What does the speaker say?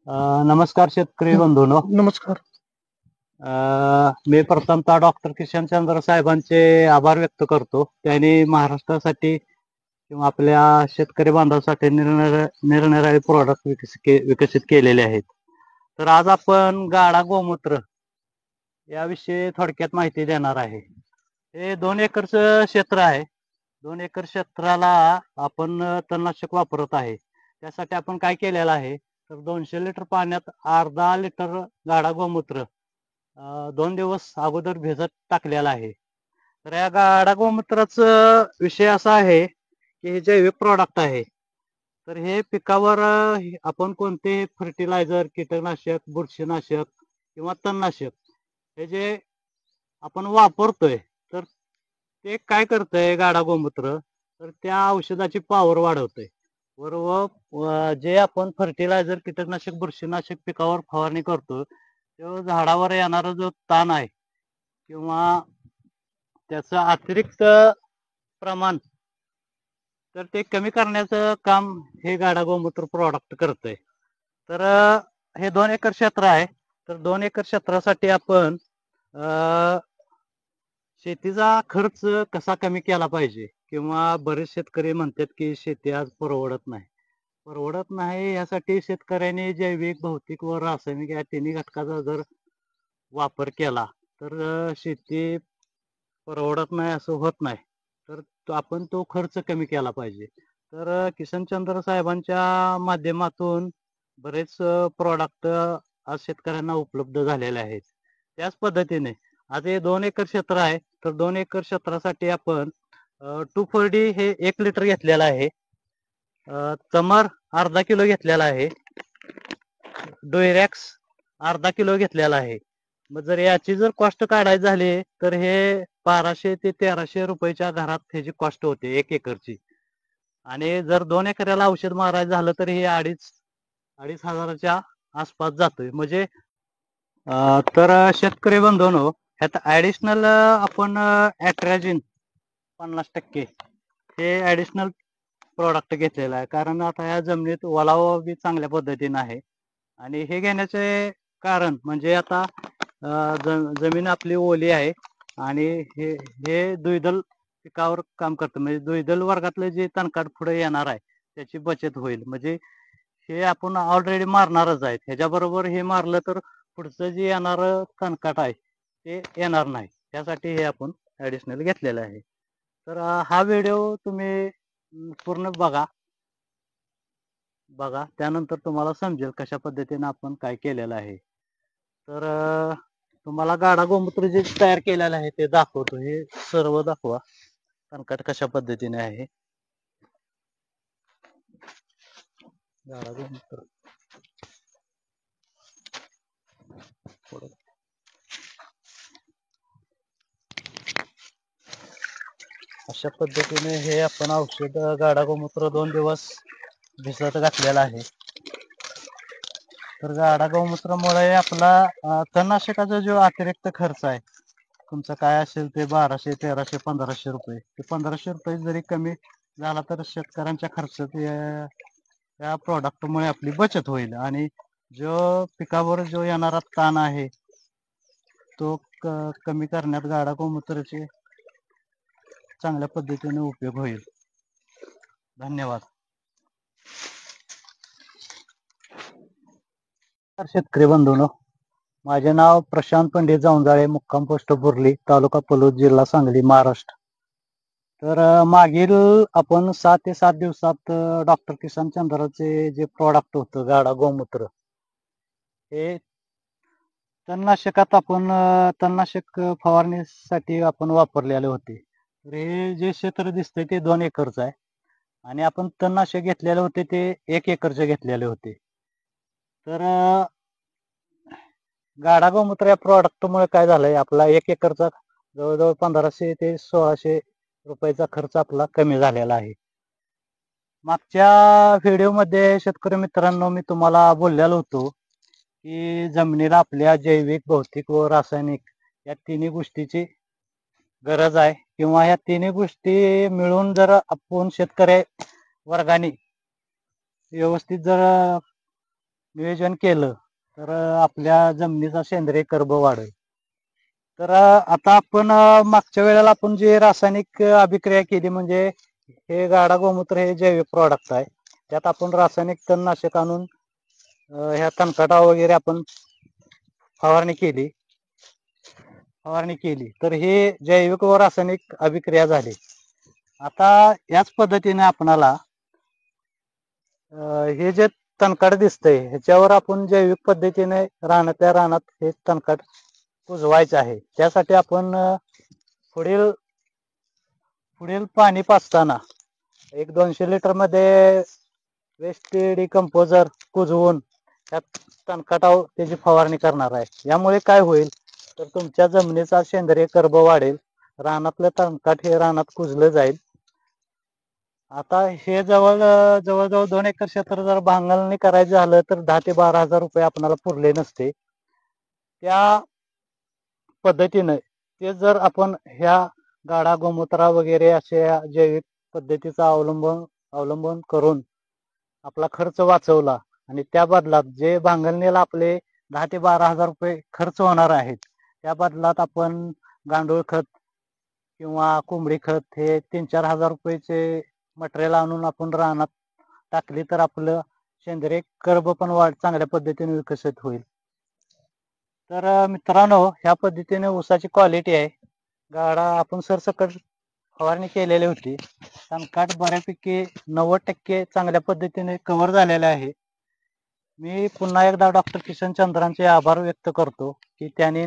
नमस्कार शेतकरी बंधूंनो. नमस्कार. मी प्रथमतः डॉक्टर किशन चंद्र साहेबांचे आभार व्यक्त करतो. त्यांनी महाराष्ट्रासाठी किंवा आपल्या शेतकरी बांधवासाठी निरनिराळे प्रोडक्ट विकसित केलेले आहेत. तर आज आपण गाडा गोमूत्र याविषयी थोडक्यात माहिती देणार आहे. हे 2 एकरचं क्षेत्र आहे. 2 एकर क्षेत्राला आपण तणनाशक वापरत आहे. त्यासाठी आपण काय केलेलं आहे, तर 200 लिटर पाण्यात अर्धा लिटर गाडा गोमूत्र 2 दिवस अगोदर भिजत टाकलेला आहे. तर या गाडा गोमूत्राचा विषय असा आहे की हे जैविक प्रॉडक्ट आहे. तर हे पिकावर आपण कोणते फर्टिलायझर, कीटकनाशक, बुरशीनाशक किंवा तणनाशक हे जे आपण वापरतोय, तर ते काय करतंय गाडा गोमूत्र, तर त्या औषधाची पॉवर वाढवतंय. बरोबर. जे आपण फर्टिलायझर, कीटकनाशक, बुरशीनाशक पिकावर फवारणी करतो, तो झाडावर येणारा जो ताण आहे किंवा त्याचं अतिरिक्त प्रमाण, तर ते कमी करण्याचं काम हे गाडा गोमूत्र प्रॉडक्ट करतंय. तर हे 2 एकर क्षेत्र आहे. तर 2 एकर क्षेत्रासाठी आपण शेतीचा खर्च कसा कमी केला पाहिजे, किंवा बरेच शेतकरी म्हणतात की शेती आज परवडत नाही यासाठी शेतकऱ्यांनी जैविक, भौतिक व रासायनिक या तिन्ही घटकाचा जर वापर केला तर शेती परवडत नाही असं होत नाही. तर आपण तो खर्च कमी केला पाहिजे. तर किशनचंद्र साहेबांच्या माध्यमातून बरेच प्रॉडक्ट आज शेतकऱ्यांना उपलब्ध झालेले आहेत. त्याच पद्धतीने आज हे 2 एकर क्षेत्र आहे. तर 2 एकर क्षेत्रासाठी आपण 2,4-D हे 1 लिटर घेतलेलं आहे. तमर अर्धा किलो घेतलेला आहे. डोयरॅक्स अर्धा किलो घेतलेला आहे. मग जर याची जर कॉस्ट काढायची झाली तर हे 1200 ते 1300 रुपयाच्या घरात ह्याची कॉस्ट होते 1 एकरची. आणि जर 2 एकराला औषध मारायचं झालं तर हे 2,500 हजाराच्या आसपास जातोय. म्हणजे तर शेतकरी बंधूंनो, ह्यात ऍडिशनल आपण ॲट्राजिन 50% हे ऍडिशनल प्रोडक्ट घेतलेलं आहे. कारण आता या जमिनीत ओलावा बी चांगल्या पद्धतीने आहे. आणि हे घेण्याचे कारण म्हणजे आता जमीन आपली ओली आहे आणि हे द्विदल पिकावर काम करतं. म्हणजे द्विदल वर्गातलं जे तणकाट पुढे येणार आहे त्याची बचत होईल. म्हणजे हे आपण ऑलरेडी मारणारच आहे. ह्याच्याबरोबर हे मारलं तर पुढचं जे येणार तणकाट आहे ते येणार नाही. त्यासाठी हे आपण ऍडिशनल घेतलेलं आहे. तर हा व्हिडिओ तुम्ही पूर्ण बघा. त्यानंतर तुम्हाला समजेल कशा पद्धतीने आपण काय केलेलं आहे. तर तुम्हाला गाडा गोमूत्र जे तयार केलेलं आहे ते दाखवतो. हे सर्व दाखवा तणकाट कशा पद्धतीने आहे. गाडा गोमूत्र अशा पद्धतीने हे आपण औषध गाडा गोमूत्र 2 दिवस भिजत घातलेला आहे. तर गाडा गोमूत्रामुळे आपला तणनाशकाचा जो अतिरिक्त खर्च आहे तुमचा काय असेल ते 1200, 1300, 1500 रुपये, ते 1500 रुपये जरी कमी झाला तर शेतकऱ्यांच्या खर्चात या प्रॉडक्टमुळे आपली बचत होईल. आणि जो पिकावर जो येणारा ताण आहे तो कमी करण्यात गाडा गोमूत्राचे चांगल्या पद्धतीने उपयोग होईल. धन्यवाद. शेतकरी बंधूंनो, माझे नाव प्रशांत पंडित जाऊंजाळे, मुक्काम पोस्ट बुर्ली, तालुका पलूस, जिल्हा सांगली, महाराष्ट्र. तर मागील आपण 6 ते 7 दिवसात डॉक्टर किशन चंद्राचे जे प्रॉडक्ट होतं गाडा गोमूत्र, हे तणनाशकात आपण तणनाशक फवारणीसाठी आपण वापरलेले होते. तर हे जे क्षेत्र दिसतंय ते 2 एकरचं आहे आणि आपण तणनाशक घेतलेले होते ते 1 एकरचे घेतलेले होते. तर गाडा गोमूत्र या प्रॉडक्टमुळे काय झालंय, आपला 1 एकरचा जवळजवळ 1500 ते 1600 रुपयाचा खर्च आपला कमी झालेला आहे. मागच्या व्हिडिओमध्ये शेतकरी मित्रांनो मी तुम्हाला बोललेलो होतो की जमिनीला आपल्या जैविक, भौतिक व रासायनिक या तिन्ही गोष्टीची गरज आहे. किंवा या तिन्ही गोष्टी मिळून जर आपण शेतकरी वर्गाने व्यवस्थित जर नियोजन केलं तर आपल्या जमिनीचा सेंद्रिय कर्ब वाढेल. तर आता आपण मागच्या वेळेला आपण जे रासायनिक अभिक्रिया केली म्हणजे हे गाडा गोमूत्र हे जैविक प्रॉडक्ट आहे. त्यात आपण रासायनिक तणनाशक आणून ह्या तणकाटा वगैरे आपण फवारणी केली तर हे जैविक व रासायनिक अभिक्रिया झाली. आता याच पद्धतीने आपणाला हे जे तणकाट दिसतंय ह्याच्यावर आपण जैविक पद्धतीने रानातल्या रानात हे तणकाट कुजवायचे आहे. त्यासाठी आपण पुढील पाणी पाजताना 100-200 लिटर मध्ये वेस्ट डिकम्पोजर कुजवून त्यात तणकाटावर त्याची फवारणी करणार आहे. यामुळे काय होईल तर तुमच्या जमिनीचा सेंद्रिय कर्ब वाढेल, रानातलं तणकाट हे रानात कुजलं जाईल. आता हे जवळजवळ 2 एकर क्षेत्र जर भांगलणी करायचं झालं तर 10,000 ते 12,000 रुपये आपल्याला पुरले नसते. त्या पद्धतीने ते जर आपण ह्या गाडा गोमूत्रा वगैरे अशा जैविक पद्धतीचा अवलंबन करून आपला खर्च वाचवला आणि त्या बदलात जे भांगलणीला आपले 10,000 ते 12,000 रुपये खर्च होणार आहेत त्या बदलात आपण गांडूळ खत किंवा कोंबडी खत हे 3-4 हजार रुपयाचे मटेरियल आणून आपण रानात टाकली तर आपलं सेंद्रिय कर्ब पण चांगल्या पद्धतीने विकसित होईल. तर मित्रांनो, ह्या पद्धतीने ऊसाची क्वालिटी आहे. गाडा आपण सरसकट फवारणी केलेली होती. तणकाट बऱ्यापैकी 90% चांगल्या पद्धतीने कव्हर झालेले आहे. मी पुन्हा एकदा डॉक्टर किशन चंद्रांचे आभार व्यक्त करतो की त्यांनी